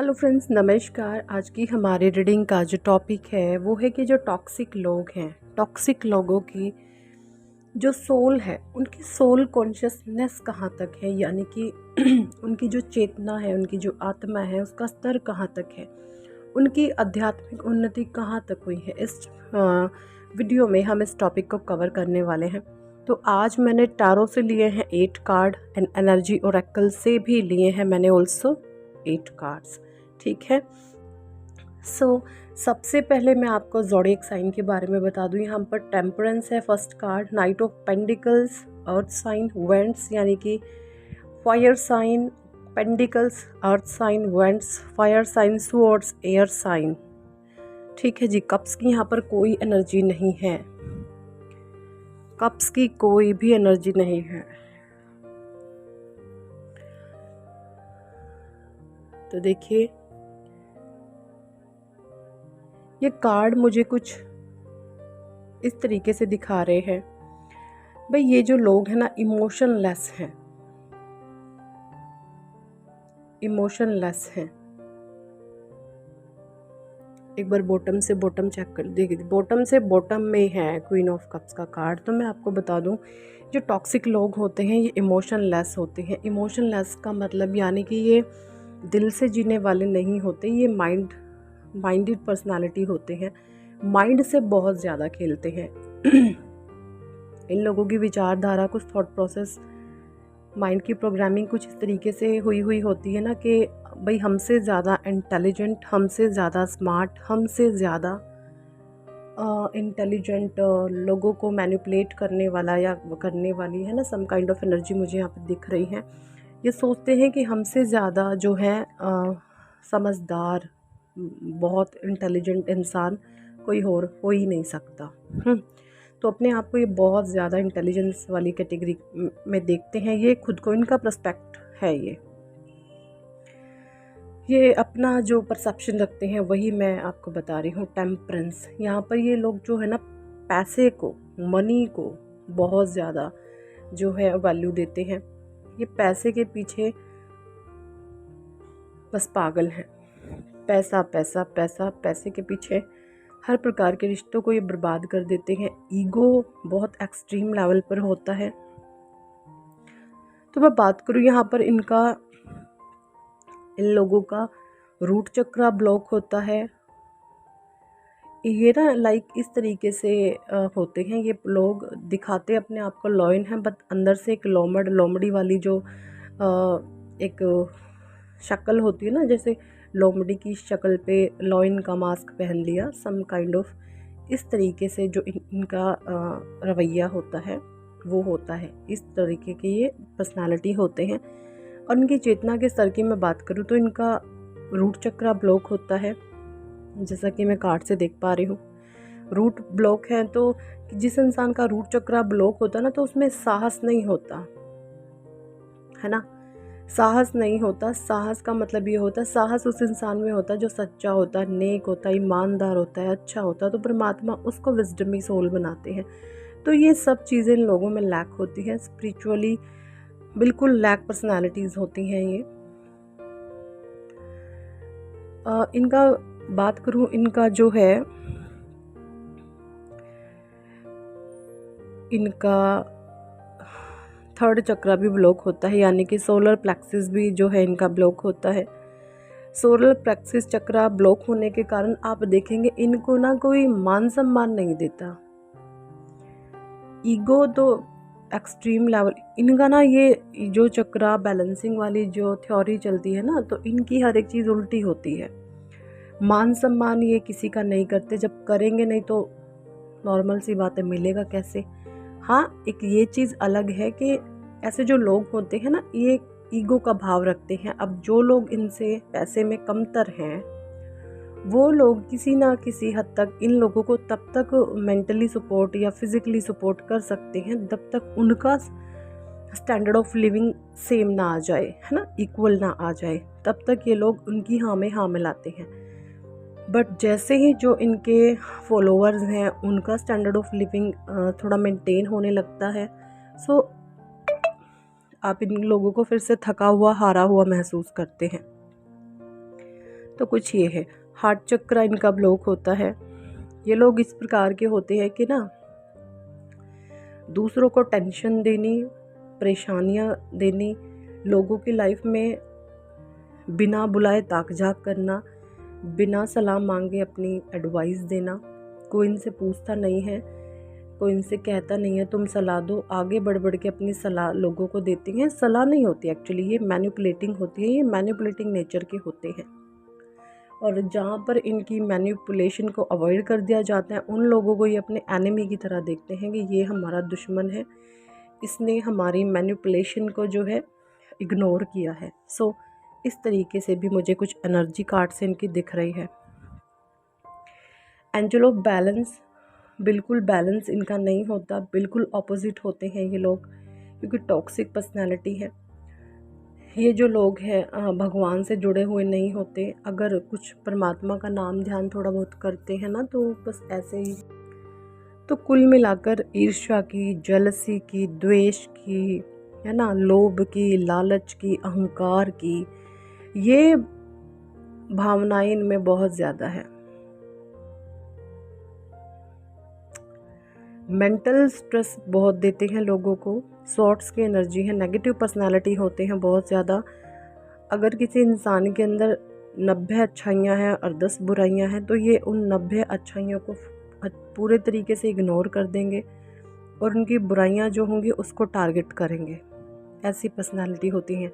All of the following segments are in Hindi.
हेलो फ्रेंड्स, नमस्कार। आज की हमारे रीडिंग का जो टॉपिक है वो है कि जो टॉक्सिक लोग हैं, टॉक्सिक लोगों की जो सोल है, उनकी सोल कॉन्शियसनेस कहाँ तक है, यानी कि उनकी जो चेतना है, उनकी जो आत्मा है, उसका स्तर कहाँ तक है, उनकी आध्यात्मिक उन्नति कहाँ तक हुई है। इस वीडियो में हम इस टॉपिक को कवर करने वाले हैं। तो आज मैंने टारो से लिए हैं 8 कार्ड एंड एनर्जी ओरेकल से भी लिए हैं मैंने ऑल्सो 8 कार्ड्स। ठीक है। सबसे पहले मैं आपको ज़ोडिएक साइन के बारे में बता दूं। यहाँ पर टेम्परेंस है first card, knight of pentacles, earth sign, wands यानी कि fire sign, pentacles, earth sign, wands, fire sign, swords, air sign. ठीक है जी। कप्स की यहाँ पर कोई एनर्जी नहीं है, कप्स की कोई भी एनर्जी नहीं है। तो देखिए, ये कार्ड मुझे कुछ इस तरीके से दिखा रहे हैं। भाई, ये जो लोग हैं ना, इमोशनलेस हैं, इमोशनलेस हैं। एक बार बॉटम से बॉटम चेक कर देखिए, बॉटम से बॉटम में है क्वीन ऑफ कप्स का कार्ड। तो मैं आपको बता दूं, जो टॉक्सिक लोग होते हैं ये इमोशनलेस होते हैं। इमोशनलेस का मतलब यानी कि ये दिल से जीने वाले नहीं होते, ये माइंडेड पर्सनालिटी होते हैं, माइंड से बहुत ज़्यादा खेलते हैं। इन लोगों की विचारधारा, कुछ थॉट प्रोसेस, माइंड की प्रोग्रामिंग कुछ इस तरीके से हुई होती है ना कि भाई हमसे ज़्यादा इंटेलिजेंट, हमसे ज़्यादा स्मार्ट, हमसे ज़्यादा इंटेलिजेंट लोगों को मैनिपुलेट करने वाला या करने वाली है ना, सम काइंड ऑफ एनर्जी मुझे यहाँ पे दिख रही है। ये सोचते हैं कि हमसे ज़्यादा जो है समझदार, बहुत इंटेलिजेंट इंसान कोई और हो ही नहीं सकता। तो अपने आप को ये बहुत ज़्यादा इंटेलिजेंस वाली कैटेगरी में देखते हैं। ये खुद को, इनका पर्सपेक्ट है, ये अपना जो परसेप्शन रखते हैं वही मैं आपको बता रही हूँ। टेम्परेंस, यहाँ पर ये लोग जो है ना, पैसे को, मनी को बहुत ज़्यादा जो है वैल्यू देते हैं। ये पैसे के पीछे बस पागल हैं। पैसा पैसा पैसा, पैसे के पीछे हर प्रकार के रिश्तों को ये बर्बाद कर देते हैं। ईगो बहुत एक्सट्रीम लेवल पर होता है। तो मैं बात करूँ यहाँ पर इन लोगों का रूट चक्रा ब्लॉक होता है। ये ना लाइक इस तरीके से होते हैं ये लोग, दिखाते अपने आप को लॉयन है, बट अंदर से एक लोमड़ी वाली जो एक शक्ल होती है ना, जैसे लोमड़ी की शक्ल पे लॉयन का मास्क पहन लिया, सम काइंड ऑफ इस तरीके से जो इनका रवैया होता है वो होता है। इस तरीके के ये पर्सनालिटी होते हैं। और इनकी चेतना के स्तर की मैं बात करूँ तो इनका रूट चक्रा ब्लॉक होता है, जैसा कि मैं कार्ड से देख पा रही हूँ। रूट ब्लॉक है तो जिस इंसान का रूट चक्रा ब्लॉक होता है ना, तो उसमें साहस नहीं होता है ना, साहस नहीं होता। साहस का मतलब ये होता है, साहस उस इंसान में होता है जो सच्चा होता है, नेक होता है, ईमानदार होता है, अच्छा होता है। तो परमात्मा उसको विजडमी सोल बनाते हैं। तो ये सब चीज़ें इन लोगों में लैक होती हैं। स्पिरिचुअली बिल्कुल लैक पर्सनालिटीज़ होती हैं ये। इनका बात करूं, इनका जो है, इनका थर्ड चक्रा भी ब्लॉक होता है, यानी कि सोलर प्लेक्सिस भी जो है इनका ब्लॉक होता है। सोलर प्लेक्सिस चक्रा ब्लॉक होने के कारण आप देखेंगे इनको ना कोई मान सम्मान नहीं देता। ईगो तो एक्सट्रीम लेवल इनका ना, ये जो चक्रा बैलेंसिंग वाली जो थ्योरी चलती है ना, तो इनकी हर एक चीज़ उल्टी होती है। मान सम्मान ये किसी का नहीं करते, जब करेंगे नहीं तो नॉर्मल सी बात है, मिलेगा कैसे। हाँ, एक ये चीज़ अलग है कि ऐसे जो लोग होते हैं ना, ये ईगो का भाव रखते हैं। अब जो लोग इनसे पैसे में कमतर हैं, वो लोग किसी ना किसी हद तक इन लोगों को तब तक मेंटली सपोर्ट या फिजिकली सपोर्ट कर सकते हैं जब तक उनका स्टैंडर्ड ऑफ लिविंग सेम ना आ जाए, है ना, इक्वल ना आ जाए, तब तक ये लोग उनकी हाँ में हाँ मिलाते हैं। बट जैसे ही जो इनके फॉलोअर्स हैं उनका स्टैंडर्ड ऑफ लिविंग थोड़ा मेंटेन होने लगता है, सो आप इन लोगों को फिर से थका हुआ, हारा हुआ महसूस करते हैं। तो कुछ ये है। हार्ट चक्र इनका ब्लॉक होता है। ये लोग इस प्रकार के होते हैं कि ना दूसरों को टेंशन देनी, परेशानियां देनी, लोगों की लाइफ में बिना बुलाए ताक झाक करना, बिना सलाह मांगे अपनी एडवाइस देना। कोई इनसे पूछता नहीं है, कोई इनसे कहता नहीं है तुम सलाह दो, आगे बढ़ बढ़ के अपनी सलाह लोगों को देती हैं। सलाह नहीं होती एक्चुअली, ये मैनिपुलेटिंग होती है, ये मैनिपुलेटिंग नेचर के होते हैं। और जहाँ पर इनकी मैनिपुलेशन को अवॉइड कर दिया जाता है, उन लोगों को ये अपने एनिमी की तरह देखते हैं कि ये हमारा दुश्मन है, इसने हमारी मैनिपुलेशन को जो है इग्नोर किया है। सो इस तरीके से भी मुझे कुछ एनर्जी कार्ड्स इनकी दिख रही है। एंजल ऑफ बैलेंस, बिल्कुल बैलेंस इनका नहीं होता, बिल्कुल ऑपोजिट होते हैं ये लोग, क्योंकि टॉक्सिक पर्सनालिटी है। ये जो लोग हैं भगवान से जुड़े हुए नहीं होते। अगर कुछ परमात्मा का नाम ध्यान थोड़ा बहुत करते हैं ना, तो बस ऐसे ही। तो कुल मिलाकर ईर्ष्या की, जेलसी की, द्वेष की, है ना, लोभ की, लालच की, अहंकार की, ये भावनाएं इनमें बहुत ज़्यादा है। मेंटल स्ट्रेस बहुत देते हैं लोगों को। सॉर्ट्स की एनर्जी है, नेगेटिव पर्सनालिटी होते हैं बहुत ज़्यादा। अगर किसी इंसान के अंदर 90 अच्छाइयाँ हैं और 10 बुराइयाँ हैं, तो ये उन 90 अच्छाइयों को पूरे तरीके से इग्नोर कर देंगे और उनकी बुराइयाँ जो होंगी उसको टारगेट करेंगे। ऐसी पर्सनालिटी होती हैं।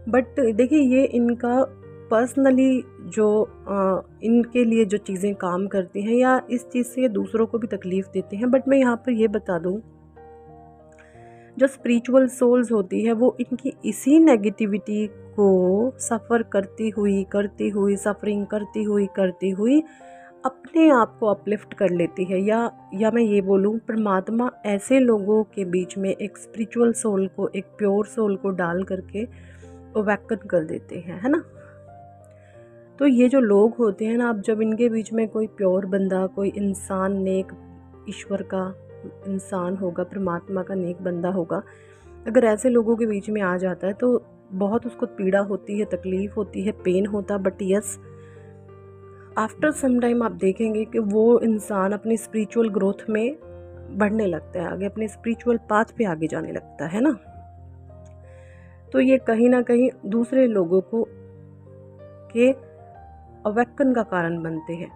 बट देखिए, ये इनका पर्सनली जो इनके लिए जो चीज़ें काम करती हैं, या इस चीज़ से दूसरों को भी तकलीफ़ देते हैं। बट मैं यहाँ पर ये बता दूँ, जो स्पिरिचुअल सोल्स होती है वो इनकी इसी नेगेटिविटी को सफ़र करती हुई सफरिंग करती हुई अपने आप को अपलिफ्ट कर लेती है। या मैं ये बोलूँ, परमात्मा ऐसे लोगों के बीच में एक स्पिरिचुअल सोल को, एक प्योर सोल को डाल करके अवेकन कर देते हैं, है ना। तो ये जो लोग होते हैं ना, अब जब इनके बीच में कोई प्योर बंदा, कोई इंसान, नेक ईश्वर का इंसान होगा, परमात्मा का नेक बंदा होगा, अगर ऐसे लोगों के बीच में आ जाता है तो बहुत उसको पीड़ा होती है, तकलीफ़ होती है, पेन होता। But yes, after some time आप देखेंगे कि वो इंसान अपनी स्पिरिचुअल ग्रोथ में बढ़ने लगता है, आगे अपने स्पिरिचुअल पाथ पे आगे जाने लगता है ना। तो ये कहीं ना कहीं दूसरे लोगों को के अवेकन का कारण बनते हैं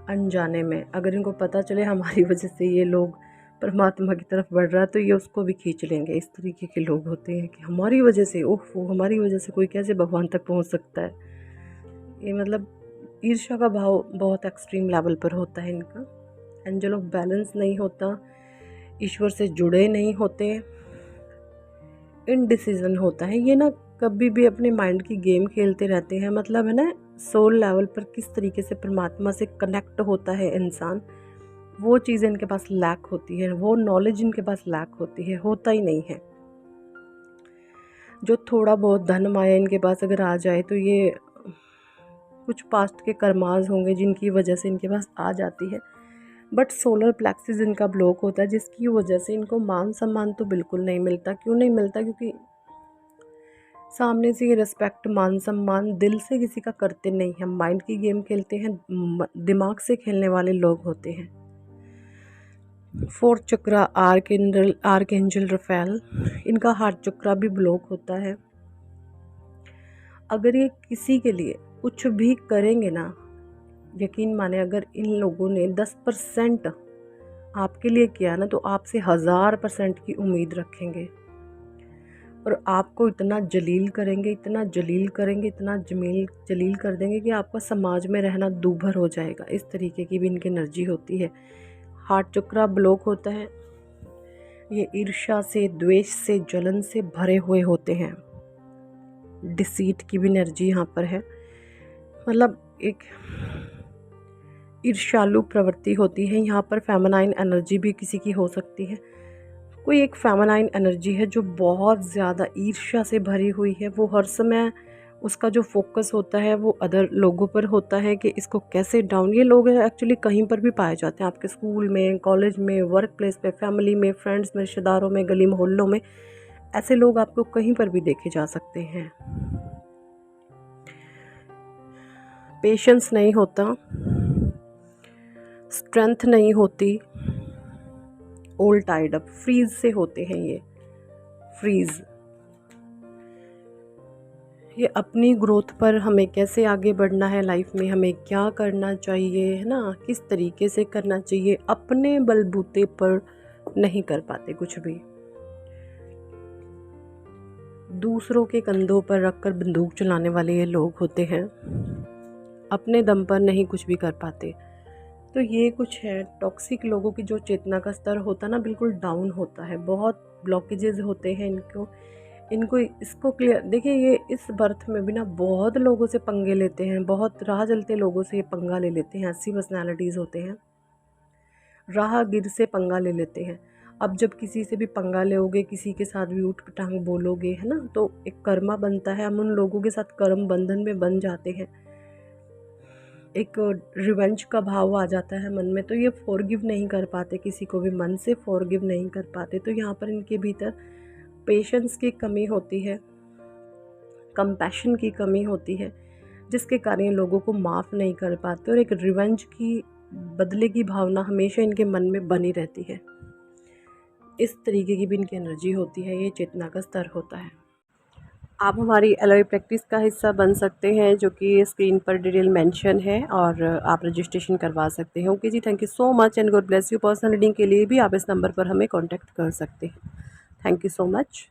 अनजाने में। अगर इनको पता चले हमारी वजह से ये लोग परमात्मा की तरफ बढ़ रहा है, तो ये उसको भी खींच लेंगे। इस तरीके के लोग होते हैं कि हमारी वजह से, वो हमारी वजह से कोई कैसे भगवान तक पहुंच सकता है। ये मतलब ईर्ष्या का भाव बहुत एक्सट्रीम लेवल पर होता है इनका। एंजल ऑफ बैलेंस नहीं होता, ईश्वर से जुड़े नहीं होते, इनडिसीजन होता है। ये ना कभी भी अपने माइंड की गेम खेलते रहते हैं। मतलब है ना, सोल लेवल पर किस तरीके से परमात्मा से कनेक्ट होता है इंसान, वो चीज़ इनके पास लैक होती है, वो नॉलेज इनके पास लैक होती है, होता ही नहीं है। जो थोड़ा बहुत धन माया इनके पास अगर आ जाए, तो ये कुछ पास्ट के कर्माज होंगे जिनकी वजह से इनके पास आ जाती है। बट सोलर प्लेक्सिस इनका ब्लॉक होता है, जिसकी वजह से इनको मान सम्मान तो बिल्कुल नहीं मिलता। क्यों नहीं मिलता? क्योंकि सामने से ये रिस्पेक्ट, मान सम्मान दिल से किसी का करते नहीं हैं, माइंड की गेम खेलते हैं, दिमाग से खेलने वाले लोग होते हैं। फोर्थ चक्रा आर्कएंजल रफेल, इनका हार्ट चक्रा भी ब्लॉक होता है। अगर ये किसी के लिए कुछ भी करेंगे ना, यकीन माने, अगर इन लोगों ने 10% आपके लिए किया ना, तो आपसे 1000% की उम्मीद रखेंगे और आपको इतना जलील करेंगे, इतना जलील करेंगे, इतना जलील कर देंगे कि आपका समाज में रहना दूभर हो जाएगा। इस तरीके की भी इनकी एनर्जी होती है। हार्ट चक्रा ब्लॉक होता है। ये ईर्ष्या से, द्वेष से, जलन से भरे हुए होते हैं। डिसीट की भी एनर्जी यहाँ पर है। मतलब एक ईर्ष्यालु प्रवृत्ति होती है यहाँ पर। फेमिनाइन एनर्जी भी किसी की हो सकती है। कोई एक फेमिनाइन एनर्जी है जो बहुत ज़्यादा ईर्ष्या से भरी हुई है। वो हर समय उसका जो फोकस होता है वो अदर लोगों पर होता है कि इसको कैसे डाउन। ये लोग एक्चुअली कहीं पर भी पाए जाते हैं, आपके स्कूल में, कॉलेज में, वर्क प्लेस पे, फैमिली में, फ्रेंड्स में, रिश्तेदारों में, गली मोहल्लों में, ऐसे लोग आपको कहीं पर भी देखे जा सकते हैं। पेशेंस नहीं होता, स्ट्रेंथ नहीं होती, ऑल टाइड अप, फ्रीज से होते हैं ये, फ्रीज। ये अपनी ग्रोथ पर हमें कैसे आगे बढ़ना है लाइफ में, हमें क्या करना चाहिए, है ना, किस तरीके से करना चाहिए, अपने बलबूते पर नहीं कर पाते कुछ भी। दूसरों के कंधों पर रखकर बंदूक चलाने वाले ये लोग होते हैं, अपने दम पर नहीं कुछ भी कर पाते। तो ये कुछ है, टॉक्सिक लोगों की जो चेतना का स्तर होता है ना, बिल्कुल डाउन होता है, बहुत ब्लॉकेजेस होते हैं इनको इसको क्लियर देखिए। ये इस बर्थ में भी ना बहुत लोगों से पंगे लेते हैं, बहुत राह चलते लोगों से ये पंगा ले लेते हैं, ऐसी पर्सनैलिटीज़ होते हैं, राहगीर से पंगा ले लेते हैं। अब जब किसी से भी पंगा लोगे, किसी के साथ भी ऊट पटांग बोलोगे, है ना, तो एक कर्मा बनता है, हम उन लोगों के साथ कर्म बंधन में बन जाते हैं, एक रिवेंज का भाव आ जाता है मन में। तो ये फॉरगिव नहीं कर पाते, किसी को भी मन से फॉरगिव नहीं कर पाते। तो यहाँ पर इनके भीतर पेशेंस की कमी होती है, कंपैशन की कमी होती है, जिसके कारण ये लोगों को माफ़ नहीं कर पाते, और एक रिवेंज की, बदले की भावना हमेशा इनके मन में बनी रहती है। इस तरीके की भी इनकी एनर्जी होती है, ये चेतना का स्तर होता है। आप हमारी एलओए प्रैक्टिस का हिस्सा बन सकते हैं, जो कि स्क्रीन पर डिटेल मेंशन है, और आप रजिस्ट्रेशन करवा सकते हैं। ओके जी, thank you so much and God bless you. Personal reading के लिए भी आप इस नंबर पर हमें कांटेक्ट कर सकते हैं। Thank you so much.